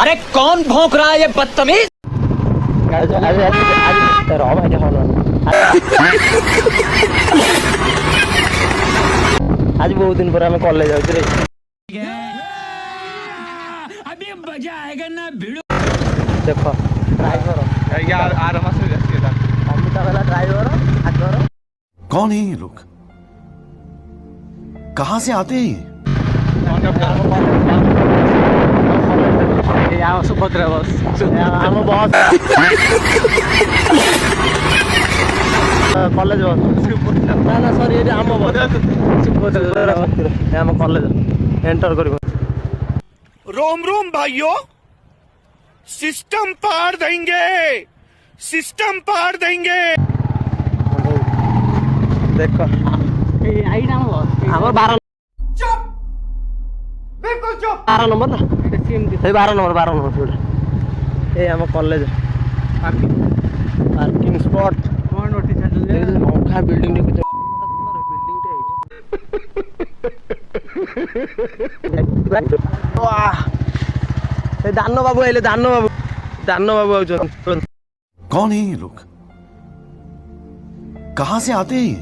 अरे कौन भौंक रहा है ये बदतमीज। आज बहुत दिन पर आम कॉलेज जाऊँ अभी मजा आएगा ना भिड़ो। देख ड्राइवर ड्राइवर आगर कौन है ये लोग, कहां से आते हैं? सुभद्रा बस आम बस कॉलेज बस ना ना सॉरी ये आम बस सुभद्रा आम कॉलेज एंटर कर। रोम रोम भाइयों, सिस्टम पार देंगे, सिस्टम पार देंगे। देख आम 12 बिल्कुल चुप। 12 नंबर ना 12 नंबर ये आम कॉलेज पार्किंग स्पॉट पंखा बिल्डिंग दान बाबू आइले दान बाबू आ कौन है ये लोग, कहां से आते हैं?